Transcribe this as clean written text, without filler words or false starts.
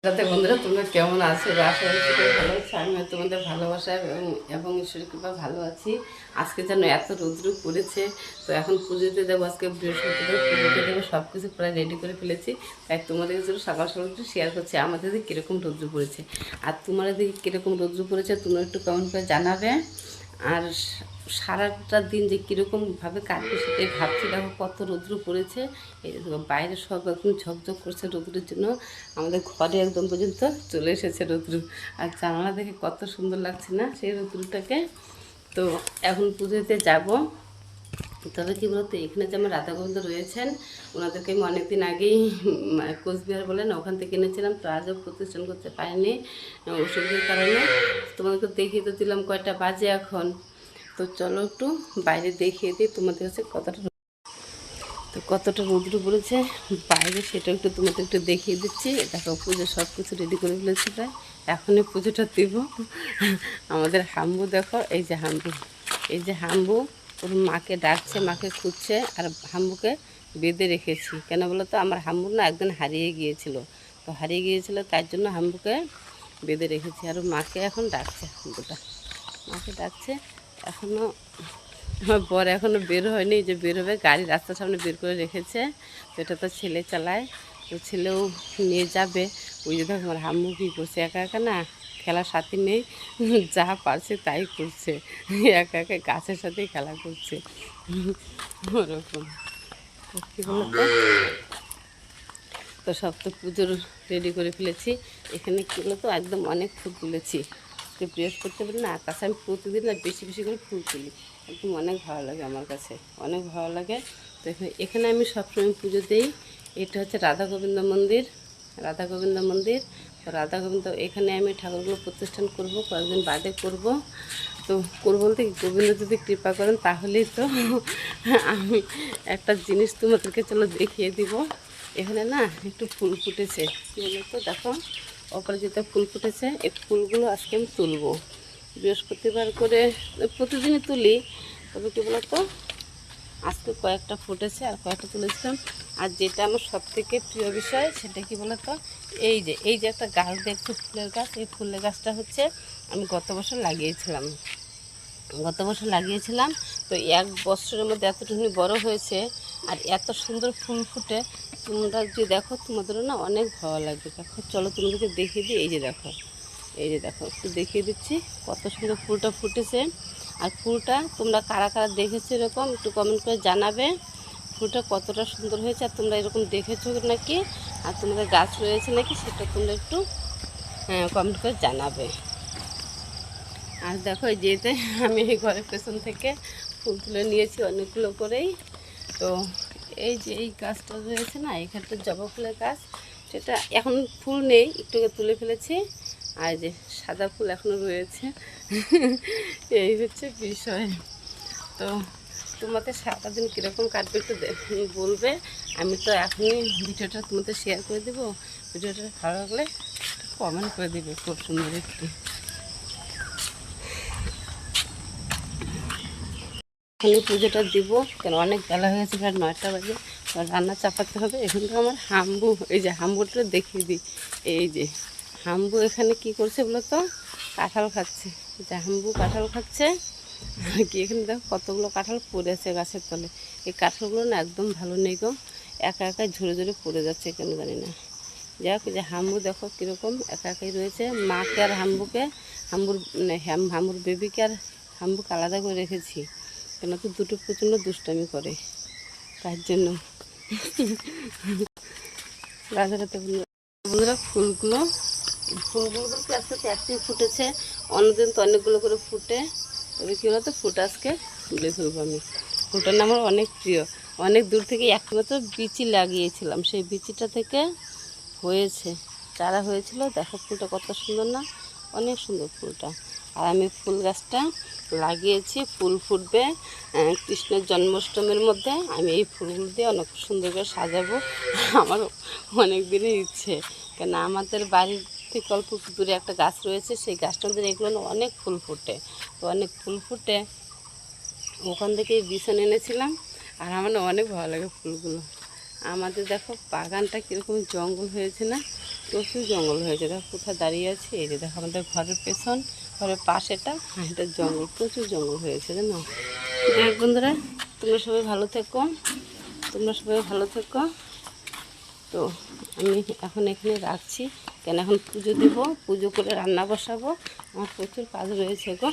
তাতে বন্ধুরা তোমরা কেমন আছো? আশা করি ভালো আছো। আমিও তোমাদের ভালোবাসা এবং ঈশ্বরের কৃপা ভালো আছি। আজকে যেন এত রৌদ্র পড়েছে, তো এখন পুজোতে দেবো। আজকে বৃহস্পতিবার পুজোতে দেবো, সব কিছু প্রায় রেডি করে ফেলেছি। তাই তোমাদের জন্য সকাল সকাল একটু শেয়ার করছি আমাদের দিকে কীরকম রৌদ্র পড়েছে। আর তোমাদের দিকে কীরকম রৌদ্র পড়েছে তোমরা একটু কমেন্ট করে জানাবে। আর সারাটা দিন যে কীরকমভাবে কাটবে সেটাই ভাবছি। দেখো কত রৌদ্র পড়েছে, এই বাইরে সব একদম ঝকঝক করছে রৌদ্রের জন্য। আমাদের ঘরে একদম পর্যন্ত চলে এসেছে রৌদ্র। আর জানালা দেখে কত সুন্দর লাগছে না সেই রৌদ্রটাকে। তো এখন পুজোতে যাব। তবে কী বলতো, এখানে যে আমার রাধা গোবিন্দ রয়েছেন, ওনাদেরকে আমি অনেকদিন আগেই কোচবিহার বলেন ওখান থেকে এনেছিলাম। তো আজও প্রতিষ্ঠান করতে পারিনি অসুবিধার কারণে। তোমাদেরকে দেখিয়ে তো দিলাম কয়টা বাজে এখন। তো চলো একটু বাইরে দেখিয়ে দিই তোমাদের কাছে কতটা রৌদ্র পড়েছে বাইরে, সেটা একটু তোমাদের একটু দেখিয়ে দিচ্ছি। দেখো পুজো সব কিছু রেডি করে ফেলেছি, প্রায় এখনই পুজোটা দেব। আমাদের হাম্বু দেখো, এই যে হাম্বু ওর মাকে ডাকছে, মাকে খুঁজছে। আর হাম্বুকে বেঁধে রেখেছি কেন বলো তো, আমার হাম্বু না একদিন হারিয়ে গিয়েছিল। তো হারিয়ে গিয়েছিল তার জন্য হাম্বুকে বেঁধে রেখেছি। আর মাকে এখন ডাকছে, হাম্বুটা মাকে ডাকছে। এখনও আমার বর এখনও বের হয়নি, যে বের হবে, গাড়ি রাস্তার সামনে বের করে রেখেছে। তো এটা তো ছেলে চালায়, তো ছেলেও নিয়ে যাবে। ওই যে দেখো আমার হাম্মু কী করছে, একা একা না, খেলার সাথী নেই, যা পারছে তাই করছে, একা একা গাছের সাথেই খেলা করছে ওরকম। কী বলতো, তো সব তো পুজোর রেডি করে ফেলেছি। এখানে কী বলতো, একদম অনেক ফুল তুলেছি। বৃহস্পতিবার না, তাছাড়া আমি প্রতিদিন না বেশি বেশি করে ফুল তুলি। একদম অনেক ভালো লাগে আমার কাছে, অনেক ভালো লাগে। তো এখানে আমি সবসময় পুজো দিই। এটা হচ্ছে রাধা গোবিন্দ মন্দির, রাধা গোবিন্দ মন্দির। তো রাধা গোবিন্দ এখানে আমি ঠাকুরগুলো প্রতিষ্ঠান করব, কয়েকদিন বাদে করব। তো করবো বলতে গোবিন্দ যদি কৃপা করেন তাহলেই তো আমি একটা জিনিস তোমাদেরকে চলো দেখিয়ে দিব। এখানে না একটু ফুল ফুটেছে, কী বলতো দেখো, অপরাজিতা ফুল ফুটেছে। এই ফুলগুলো আজকে আমি তুলবো বৃহস্পতিবার করে, প্রতিদিনই তুলি। তবে কী বলতো, আজকে কয়েকটা ফুটেছে আর কয়েকটা তুলেছিলাম। আর যেটা আমার সবথেকে প্রিয় বিষয় সেটা কী বলতো, এই যে একটা গাছ দেখছো ফুলের গাছ, এই ফুলের গাছটা হচ্ছে আমি গত বছর লাগিয়েছিলাম। তো 1 বছরের মধ্যে এতটুকু বড় হয়েছে আর এত সুন্দর ফুল ফুটে। তোমরা যদি দেখো তোমাদেরও না অনেক ভালো লাগবে। দেখো চলো তোমাদেরকে দেখিয়ে দিই। এই যে দেখো একটু দেখিয়ে দিচ্ছি কত সুন্দর ফুলটা ফুটেছে। আর ফুলটা তোমরা কারা কারা দেখেছো এরকম একটু কমেন্ট করে জানাবে ফুলটা কতটা সুন্দর হয়েছে। আর তোমরা এরকম দেখেছো নাকি, আর তোমাদের গাছ রয়েছে নাকি, সেটা তোমরা একটু কমেন্ট করে জানাবে। আর দেখো এই যেতে আমি এই ঘরের পেছন থেকে ফুল তুলে নিয়েছি অনেকগুলো করেই। তো এই যে এই গাছটা রয়েছে না, এখানটা জবা ফুলের গাছ, সেটা এখন ফুল নেই, একটু তুলে ফেলেছি। আর যে সাদা ফুল এখনও রয়েছে এই হচ্ছে বিষয়। তো তোমাদের সারাদিন কীরকম কাটবে একটু বলবে। আমি তো এখনই ভিডিওটা তোমাদের শেয়ার করে দেবো। ভিডিওটা ভালো লাগলে কমেন্ট করে দেবে খুব সুন্দর একটু। এখানে পুজোটা দিব, কেন অনেক বেলা হয়ে গেছে, প্রায় 9টা বাজে। রান্না চাপাতে হবে। এখন তো আমার হাম্বু, এই যে হাম্বুটা দেখিয়ে দিই। এই যে হাম্বু এখানে কি করছে বলো তো, কাঁঠাল খাচ্ছে। যে হাম্বু কাঁঠাল খাচ্ছে কি, এখানে দেখো কতগুলো কাঁঠাল পড়েছে গাছের তলে। এই কাঁঠালগুলো না একদম ভালো নেই গো, একা একাই ঝরে ঝরে পড়ে যাচ্ছে কেন জানি না। যাই হোক, যে হাম্বু দেখো কীরকম একা একাই রয়েছে। মাকে আর হাম্বুকে, হাম্বুর বেবিকে আর হাম্বুকে আলাদা করে রেখেছি, কেন তো দুটো প্রচণ্ড দুষ্টামি করে, তার জন্য। রাজারাতে বন্ধুরা ফুলগুলো বলতে আজকে 4টি ফুটেছে, অন্যদিন তো অনেকগুলো করে ফুটে। তবে কী বলতো, ফুটা আজকে তুলে ফেলবো আমি। ফুলটার না আমার অনেক প্রিয়। অনেক দূর থেকে একমাত্র বিচি লাগিয়েছিলাম, সেই বিচিটা থেকে হয়েছে, চারা হয়েছিল। দেখো ফুলটা কত সুন্দর না, অনেক সুন্দর ফুলটা। আর আমি ফুল গাছটা লাগিয়েছি, ফুল ফুটবে কৃষ্ণের জন্মাষ্টমীর মধ্যে। আমি এই ফুলগুলো দিয়ে অনেক সুন্দর করে সাজাবো, আমার অনেক দিনের ইচ্ছে। কেন আমাদের বাড়ির থেকে অল্প দূরে একটা গাছ রয়েছে, সেই গাছটার মধ্যে এগুলো অনেক ফুল ফুটে। তো অনেক ফুল ফুটে ওখান থেকেই বিছন এনেছিলাম। আর আমার অনেক ভালো লাগে ফুলগুলো। আমাদের দেখো বাগানটা কীরকম জঙ্গল হয়েছে না, প্রচুর জঙ্গল হয়েছে। দেখো কোথায় দাঁড়িয়ে আছে, এই যে দেখো আমাদের ঘরের পেছন, ঘরের পাশেটা, এটা জঙ্গল, প্রচুর জঙ্গল হয়েছে জানো। দেখ বন্ধুরা, তোমরা সবাই ভালো থেকো, তোমরা সবাই ভালো থেকো। তো আমি এখন এখানে রাখছি, কেন এখন পুজো দেবো, পুজো করে রান্না বসাবো, আমার প্রচুর কাজ রয়েছে গো।